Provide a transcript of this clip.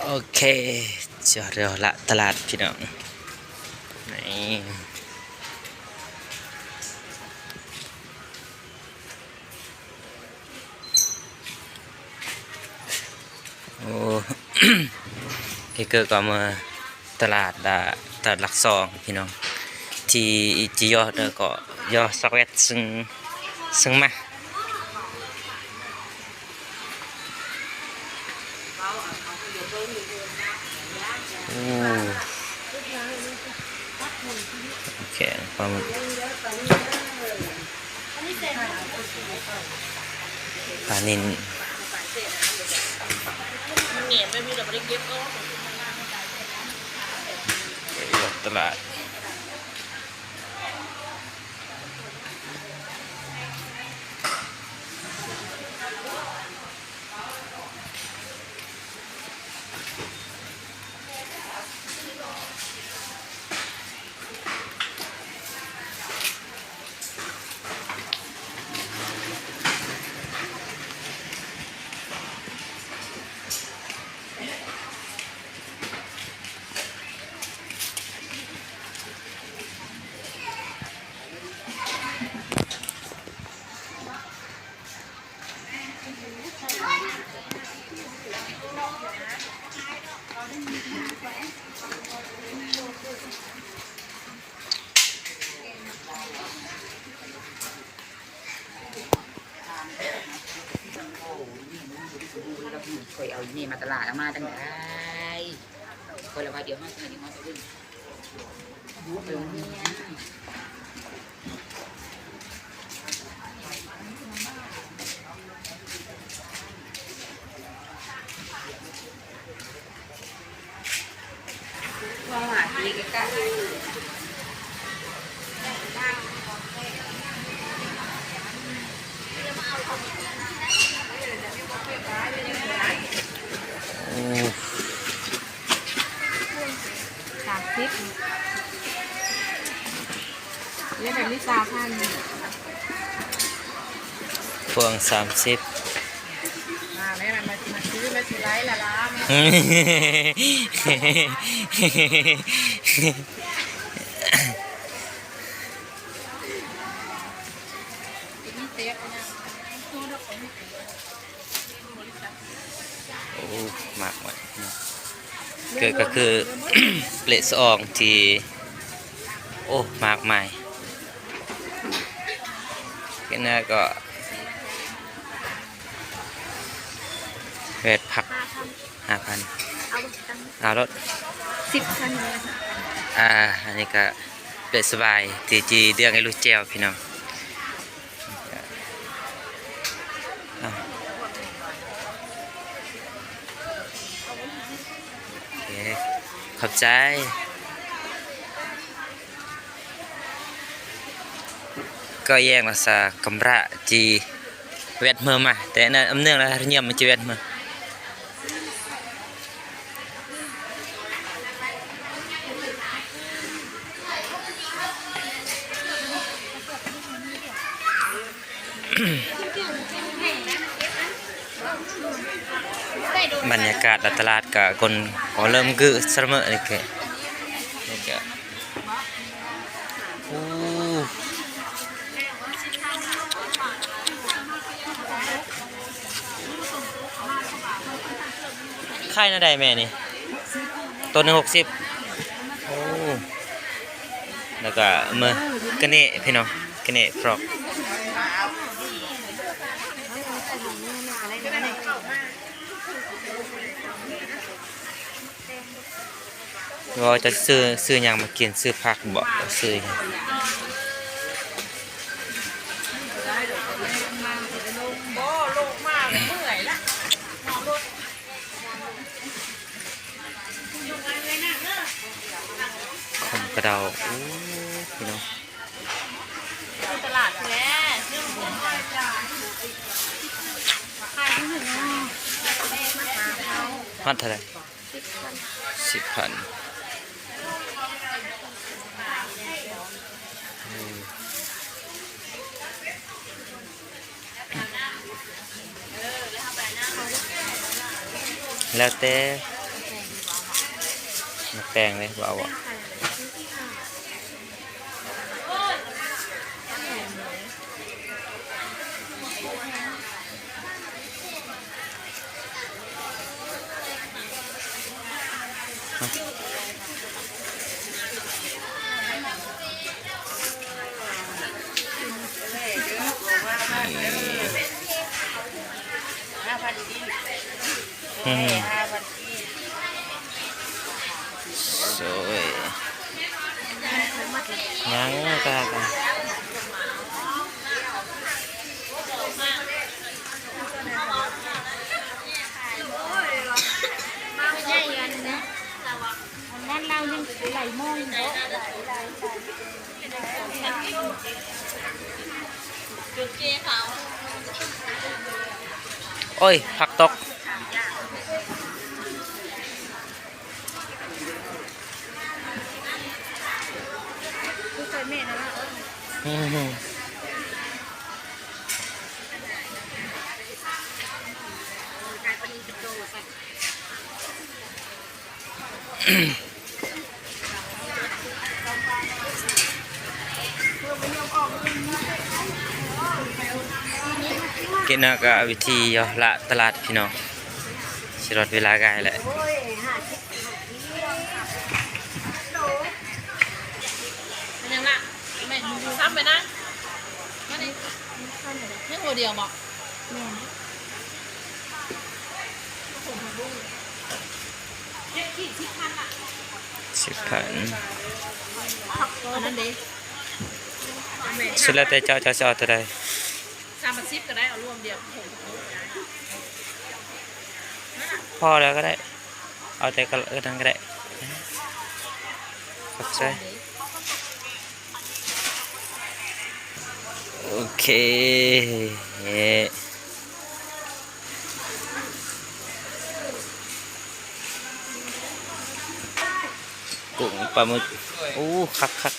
โอเคจอดเร็วละตลาดพี่น้องนี่โอ้ พี่เกิดก็มาตลาดตลาดหลักซองพี่น้องที่จียอดก็ยอสักเวทซึ่งมาโอ้โอเคความปลานินตลาดคอยเอานี่มาตลาดเอามาตั้งแต่คนละว่าเดี๋ยวห้องเดี๋ยวห้องจะวิ่งเดี๋ยวนี้ว่าหาดีกันกัน30เรียกแบบนี้3,000พวง30มาแม่มาซื้อมาสิไลละล้าโอ้มากเลยก็คือ เปลสอองที่โอ้มากมายก็น่าก็เวทผัก5,000เอารถ10,000อันนี้ก็เปลสบายที่จีเดืองไอ้ลูกแจวพี่น้องขอบใจก็แย่งภาษากำระจีเวทเมื่อมาแต่นั่นอำเนื่องแล้วเงียบมันจีเวทเมื่อบรรยากาศตลาดกับคนก็เริ่มกึศเสมอเลยแกค่ายน่าได้แม่นี่ตัวหนึ่ง60โอ้แล้วก็มือกระเนะพี่น้องกระเนะฟรอกว่าจะซื้ออย่างมากินซื้อผักบอกซื้อขมกระเดาโอ้พี่น้องตลาดแม่มัดเท่าไหร่10,000แล้วแต่ มาแปลงเลยบ่เอาบ่อืมสวยยังก็กันโอ้ยผักตกอืมกินแล้วก็วิธีย่อละตลาดพี่น้องสิรอดเวลาไกลแหละยังละไม่ซ้ำไปนะมาดิไม่ตัวเดียวบอก10,000อันนั้นดิ สุดแล้วแต่เจ้าจะเอาตัวใด 30ก็ได้เอารวมเดียว พอแล้วก็ได้เอาแต่ก็ทั้งก็ได้ขอบใจโอเคกุ้งปลาหมึกอู้คัก